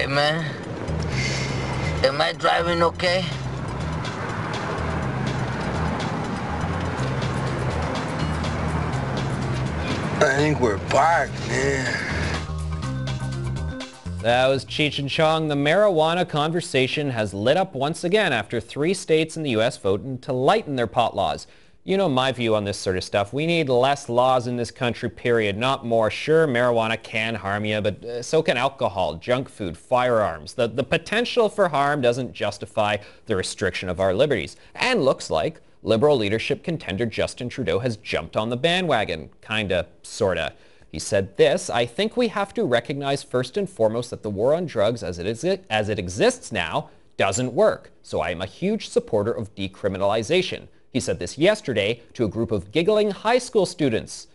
Hey, man. Am I driving okay? I think we're parked, man. That was Cheech and Chong. The marijuana conversation has lit up once again after 3 states in the U.S. voted to lighten their pot laws. You know my view on this sort of stuff. We need less laws in this country, period, not more. Sure, marijuana can harm you, but so can alcohol, junk food, firearms. The potential for harm doesn't justify the restriction of our liberties. And looks like Liberal leadership contender Justin Trudeau has jumped on the bandwagon. Kinda, sorta. He said this: "I think we have to recognize first and foremost that the war on drugs as it exists now doesn't work. So I am a huge supporter of decriminalization." He said this yesterday to a group of giggling high school students.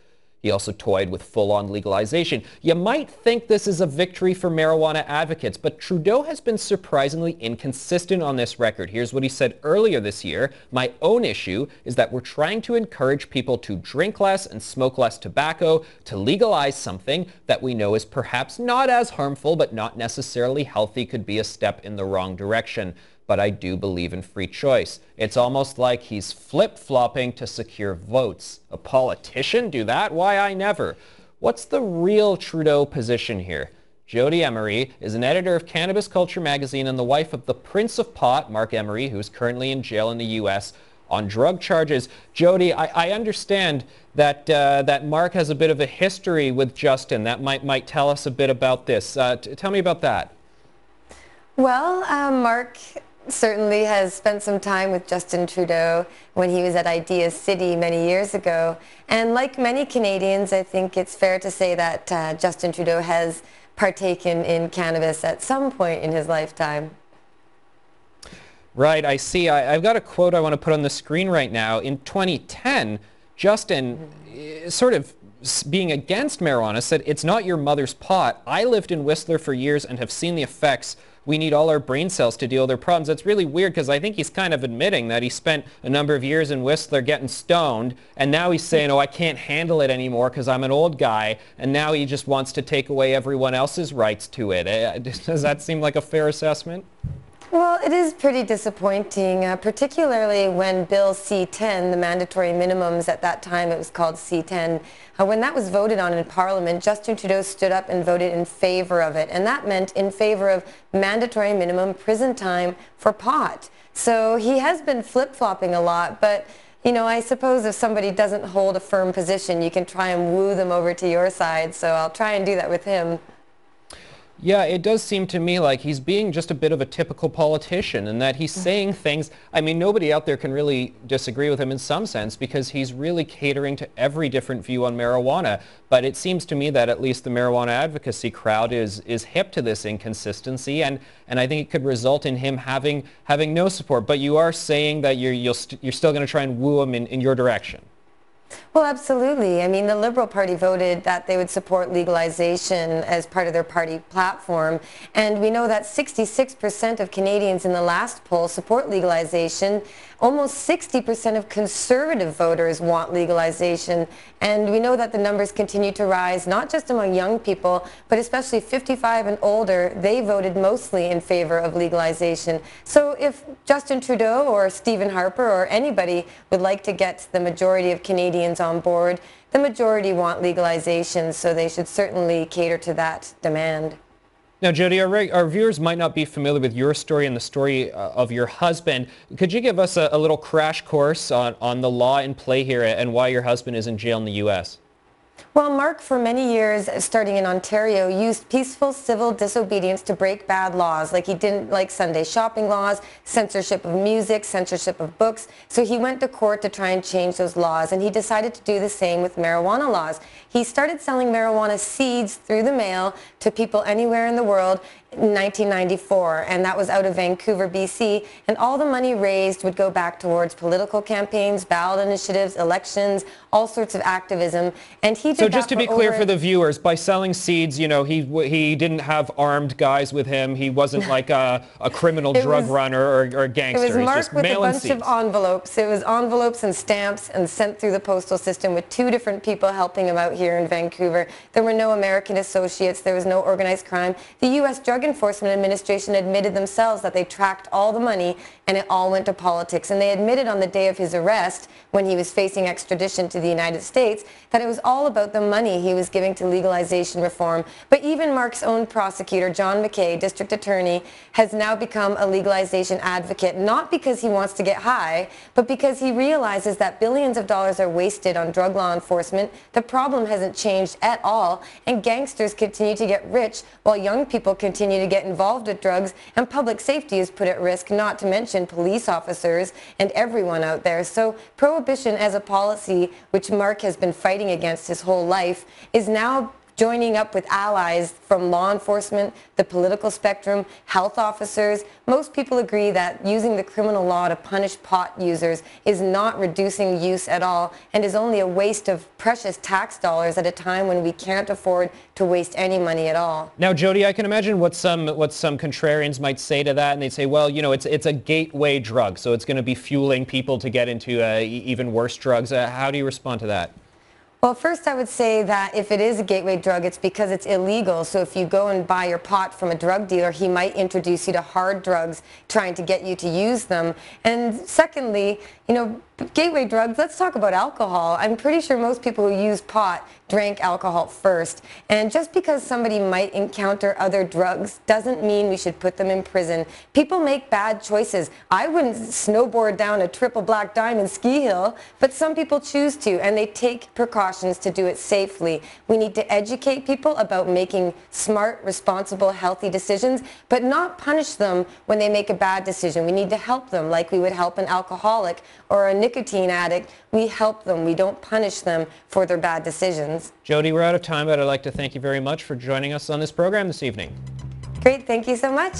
He also toyed with full-on legalization. You might think this is a victory for marijuana advocates, but Trudeau has been surprisingly inconsistent on this record. Here's what he said earlier this year: "My own issue is that we're trying to encourage people to drink less and smoke less tobacco, to legalize something that we know is perhaps not as harmful but not necessarily healthy could be a step in the wrong direction. But I do believe in free choice." It's almost like he's flip-flopping to secure votes. A politician do that? Why, I never. What's the real Trudeau position here? Jodie Emery is an editor of Cannabis Culture magazine and the wife of the Prince of Pot, Mark Emery, who's currently in jail in the U.S. on drug charges. Jodie, I understand that that Mark has a bit of a history with Justin. That might tell us a bit about this. Tell me about that. Well, Mark certainly has spent some time with Justin Trudeau when he was at Idea City many years ago. And like many Canadians, I think it's fair to say that Justin Trudeau has partaken in cannabis at some point in his lifetime. Right, I see. I've got a quote I want to put on the screen right now. In 2010, Justin, sort of being against marijuana, said, "It's not your mother's pot. I lived in Whistler for years and have seen the effects. We need all our brain cells to deal with their problems." That's really weird because I think he's kind of admitting that he spent a number of years in Whistler getting stoned, and now he's saying, "Oh, I can't handle it anymore because I'm an old guy," and now he just wants to take away everyone else's rights to it. Does that seem like a fair assessment? Well, it is pretty disappointing, particularly when Bill C-10, the mandatory minimums, at that time it was called C-10, when that was voted on in Parliament, Justin Trudeau stood up and voted in favor of it. And that meant in favor of mandatory minimum prison time for pot. So he has been flip-flopping a lot, but you know, I suppose if somebody doesn't hold a firm position, you can try and woo them over to your side. So I'll try and do that with him. Yeah, it does seem to me like he's being just a bit of a typical politician, and that he's saying things, I mean, nobody out there can really disagree with him in some sense because he's really catering to every different view on marijuana. But it seems to me that at least the marijuana advocacy crowd is hip to this inconsistency, and I think it could result in him having no support. But you are saying that you're still going to try and woo him in your direction. Well, absolutely. I mean, the Liberal Party voted that they would support legalization as part of their party platform. And we know that 66% of Canadians in the last poll support legalization. Almost 60% of Conservative voters want legalization. And we know that the numbers continue to rise, not just among young people, but especially 55 and older. They voted mostly in favor of legalization. So if Justin Trudeau or Stephen Harper or anybody would like to get the majority of Canadians on board, the majority want legalization, so they should certainly cater to that demand. Now, Jodie, our viewers might not be familiar with your story and the story of your husband. Could you give us a little crash course on the law in play here and why your husband is in jail in the U.S.? Well, Mark, for many years, starting in Ontario, used peaceful civil disobedience to break bad laws. Like he didn't like Sunday shopping laws, censorship of music, censorship of books. So he went to court to try and change those laws, and he decided to do the same with marijuana laws. He started selling marijuana seeds through the mail to people anywhere in the world in 1994, and that was out of Vancouver, BC, and all the money raised would go back towards political campaigns, ballot initiatives, elections, all sorts of activism. And he just So just to be clear for the viewers, by selling seeds, you know, he didn't have armed guys with him. He wasn't like a criminal drug runner or a gangster. It was marked just with a bunch of envelopes. It was envelopes and stamps and sent through the postal system with 2 different people helping him out here in Vancouver. There were no American associates. There was no organized crime. The U.S. Drug Enforcement Administration admitted themselves that they tracked all the money and it all went to politics. And they admitted on the day of his arrest, when he was facing extradition to the United States, that it was all about the money he was giving to legalization reform. But even Mark's own prosecutor, John McKay, district attorney, has now become a legalization advocate, not because he wants to get high, but because he realizes that billions of dollars are wasted on drug law enforcement. The problem hasn't changed at all, and gangsters continue to get rich while young people continue to get involved with drugs, and public safety is put at risk, not to mention police officers and everyone out there. So prohibition as a policy, which Mark has been fighting against his whole life, is now joining up with allies from law enforcement, the political spectrum, health officers. Most people agree that using the criminal law to punish pot users is not reducing use at all and is only a waste of precious tax dollars at a time when we can't afford to waste any money at all. Now, Jodie, I can imagine what some contrarians might say to that, and they'd say, well, you know, it's a gateway drug, so it's going to be fueling people to get into even worse drugs. How do you respond to that? Well, first I would say that if it is a gateway drug, it's because it's illegal. So if you go and buy your pot from a drug dealer, he might introduce you to hard drugs trying to get you to use them. And secondly, you know, gateway drugs, let's talk about alcohol. I'm pretty sure most people who use pot drank alcohol first. And just because somebody might encounter other drugs doesn't mean we should put them in prison. People make bad choices. I wouldn't snowboard down a triple black diamond ski hill, but some people choose to, and they take precautions to do it safely. We need to educate people about making smart, responsible, healthy decisions, but not punish them when they make a bad decision. We need to help them like we would help an alcoholic or a nicotine addict. We help them. We don't punish them for their bad decisions. Jodie, we're out of time, but I'd like to thank you very much for joining us on this program this evening. Great. Thank you so much.